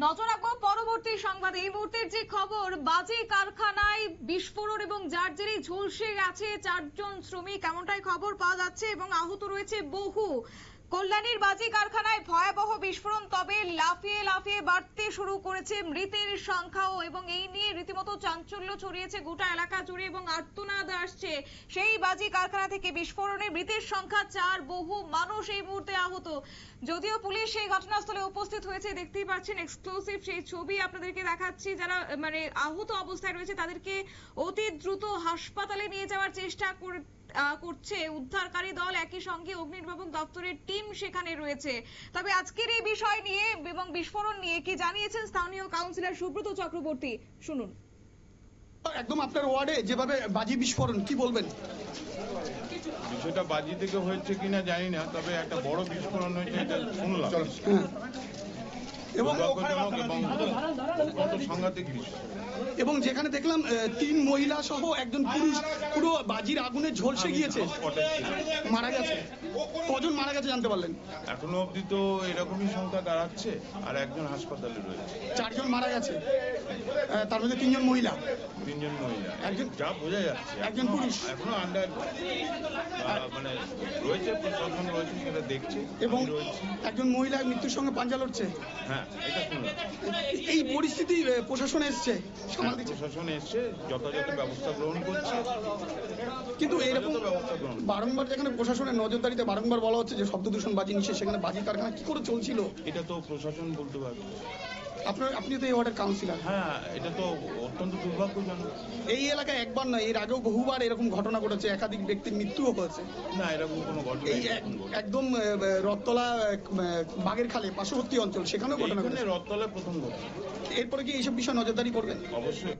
নজর রাখবো পরবর্তী সংবাদে। এই মুহূর্তের যে খবর, বাজি কারখানায় বিস্ফোরণ এবং যার জেরে ঝলসে গেছে 4 জন শ্রমিক, এমনটাই খবর পাওয়া যাচ্ছে এবং আহত রয়েছে বহু। কল্যাণীর বাজি কারখানায় ভয়াবহ বিস্ফোরণ, তবে লাফিয়ে লাফিয়ে বাড়তে শুরু করেছে মৃতের সংখ্যাও এবং এই নিয়ে রীতিমতো চাঞ্চল্য ছড়িয়েছে গোটা এলাকা জুড়ে এবং আর্তনাদ আসছে সেই বাজি কারখানা থেকে। বিস্ফোরণে মৃতের সংখ্যা 4, বহু মানুষ এই মুহূর্তে আহত। যদিও পুলিশ সেই ঘটনাস্থলে উপস্থিত হয়েছে, দেখতেই পাচ্ছেন এক্সক্লুসিভ সেই ছবি আপনাদেরকে দেখাচ্ছি। যারা আহত অবস্থায় রয়েছে তাদেরকে অতি দ্রুত হাসপাতালে নিয়ে যাওয়ার চেষ্টা করছে উদ্ধারকারী দল, একই সঙ্গে অগ্নিনির্বাপক দপ্তরের টিম সেখানে রয়েছে। তবে আজকের এই বিষয় নিয়ে এবং বিস্ফোরণ নিয়ে কি জানিয়েছেন স্থানীয় কাউন্সিলর সুব্রত চক্রবর্তী, শুনুন। একদম আপনার ওয়ার্ডে যেভাবে বাজি বিস্ফোরণ, কি বলবেন? বিষয়টা বাজি থেকে হয়েছে কিনা জানি না, তবে একটা বড় বিস্ফোরণ হয়েছে এটা শুনলাম এবং সাংঘাতিক বিষয়। এবং যেখানে দেখলাম 3 মহিলা সহ একজন পুরুষ পুরো বাজির আগুনে ঝলসে গিয়েছে, মারা গেছে। কজন মারা গেছে জানতে পারলেন? এখনো অবধি তো এরকমই সংখ্যা দাঁড়াচ্ছে, আর একজন হাসপাতালে রয়েছে। 4 জন মারা গেছে, তার মধ্যে 3 জন মহিলা। 3 জন মহিলা, একজন যা বোঝা যাচ্ছে। একজন পুরুষ এখনো আন্ডার রয়েছে, প্রশাসন রয়েছে, সেটা দেখছে এবং একজন মহিলা মৃত্যুর সঙ্গে পাঞ্জা লড়ছে। হ্যাঁ, এটা শুনলাম। এই পরিস্থিতি প্রশাসন এসছে, প্রশাসন এসছে, যথাযথ ব্যবস্থা গ্রহণ করছে, কিন্তু এরকম বারংবার যেখানে প্রশাসনের নজরদারিতে বারংবার বলা হচ্ছে যে শব্দ দূষণ বাজি নিষেধ, সেখানে বাজি কারখানা কি করে চলছিল? এটা তো প্রশাসন বলতে পারবে। আপনি তো এই ওয়ার্ডের কাউন্সিলর। হ্যাঁ, এটা তো অত্যন্ত দুর্ভাগ্যজনক। এই এলাকায় একবার নয়, এর আগেও বহুবার এরকম ঘটনা ঘটেছে, একাধিক ব্যক্তির মৃত্যুও হয়েছে। না, এরকম কোনো ঘটনা এই একদম রথতলা বাগের খালে পার্শ্ববর্তী অঞ্চল, সেখানেও ঘটনা ঘটেছে। রথতলা প্রথম ঘটনা। এরপরে কি এইসব বিষয় নজরদারি করবেন? অবশ্যই।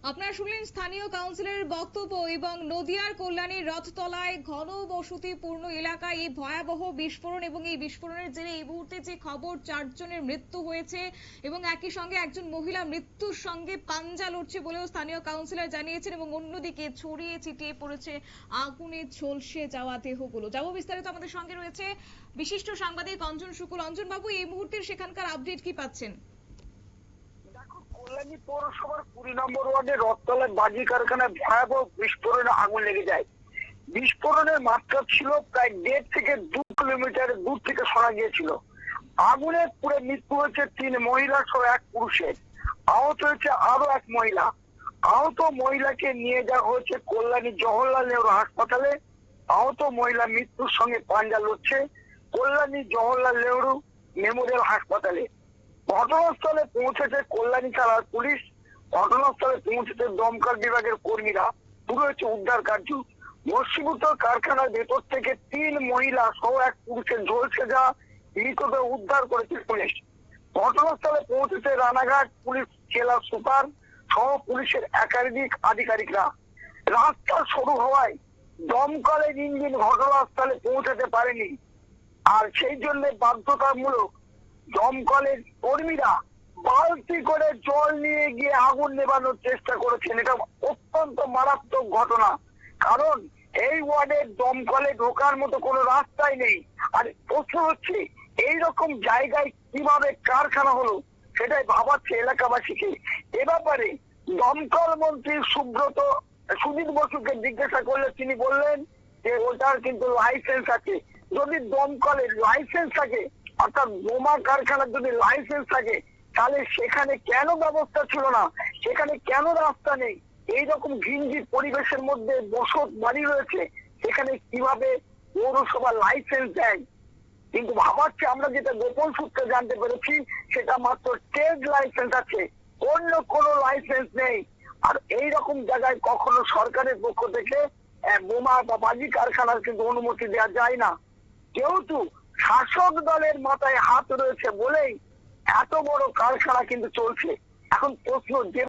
আপনারা শুনলেন স্থানীয় কাউন্সিলরের বক্তব্য। এবং নদিয়ার কল্যাণীর রথতলায় ঘনবসতিপূর্ণ এলাকায় এই ভয়াবহ বিস্ফোরণ এবং এই বিস্ফোরণের জেরে এই মুহূর্তে যে খবর, 4 জনের মৃত্যু হয়েছে এবং একই সঙ্গে একজন মহিলা মৃত্যুর সঙ্গে পাঞ্জা লড়ছে বলেও স্থানীয় কাউন্সিলর জানিয়েছেন। এবং অন্যদিকে ছড়িয়ে ছিটিয়ে পড়েছে আগুনে ঝলসে যাওয়া দেহগুলো। যাব বিস্তারিত, আমাদের সঙ্গে রয়েছে বিশিষ্ট সাংবাদিক অঞ্জন শুকুল। অঞ্জন বাবু, এই মুহূর্তের সেখানকার আপডেট কি পাচ্ছেন? কল্যাণী পৌরসভার 20 নম্বর ওয়ার্ডে রথতলায় বাজি কারখানায় ভয়াবহ বিস্ফোরণে আগুন লেগে যায়। বিস্ফোরণের মাত্রা ছিল প্রায় 1.5 থেকে 2 কিলোমিটার দূর থেকে শোনা গিয়েছিল। আগুনে পুড়ে মৃত্যু হয়েছে 3 মহিলা সহ 1 পুরুষের। আহত হয়েছে আরো 1 মহিলা। আহত মহিলাকে নিয়ে যাওয়া হয়েছে কল্যাণী জওহরলাল নেহরু হাসপাতালে। আহত মহিলা মৃত্যুর সঙ্গে পাঞ্জা লড়ছে কল্যাণী জওহরলাল নেহরু মেমোরিয়াল হাসপাতালে। ঘটনাস্থলে পৌঁছেছে কল্যাণী থানার পুলিশ, ঘটনাস্থলে পৌঁছেছে দমকল বিভাগের কর্মীরা। শুরু হয়েছে উদ্ধার কার্য। ভস্মীভূত কারখানার ভেতর থেকে 3 মহিলা সহ 1 পুরুষের ঝলসে যাওয়া মৃতদেহ উদ্ধার করেছে পুলিশ। ঘটনাস্থলে পৌঁছেছে রানাঘাট পুলিশ জেলা সুপার সহ পুলিশের একাধিক আধিকারিকরা। রাস্তা শুরু হওয়ায় দমকলের ইঞ্জিন ঘটনাস্থলে পৌঁছাতে পারেনি, আর সেই জন্য বাধ্যতামূলক দমকলের কর্মীরা বালতি করে জল নিয়ে গিয়ে আগুন নেভানোর চেষ্টা করেছেন। এটা অত্যন্ত মারাত্মক ঘটনা, কারণ এই ওয়ার্ডে দমকলে ঢোকার মতো কোনো রাস্তাই নেই। আর প্রশ্ন হচ্ছে এইরকম জায়গায় কিভাবে কারখানা হলো, সেটাই ভাবাচ্ছে এলাকাবাসীকে। এ ব্যাপারে দমকল মন্ত্রী সুজিত বসুকে জিজ্ঞাসা করলে তিনি বললেন যে ওটার কিন্তু লাইসেন্স আছে। যদি দমকলের লাইসেন্স থাকে, অর্থাৎ বোমা কারখানার যদি লাইসেন্স থাকে, তাহলে সেখানে কেন ব্যবস্থা ছিল না, সেখানে কেন রাস্তা নেই? এইরকম ঘিঞ্জি পরিবেশের মধ্যে বসত বাড়ি রয়েছে, সেখানে কিভাবে পৌরসভা লাইসেন্স দেয়? কিন্তু ভাবাচ্ছে, আমরা যেটা গোপন সূত্রে জানতে পেরেছি, সেটা মাত্র ট্রেড লাইসেন্স আছে, অন্য কোনো লাইসেন্স নেই। আর এইরকম জায়গায় কখনো সরকারের পক্ষ থেকে বোমা বা বাজি কারখানার কিন্তু অনুমতি দেওয়া যায় না। যেহেতু শাসক দলের মাথায় হাত রয়েছে বলেই এত বড় কারখানা কিন্তু চলছে। এখন প্রশ্ন, যে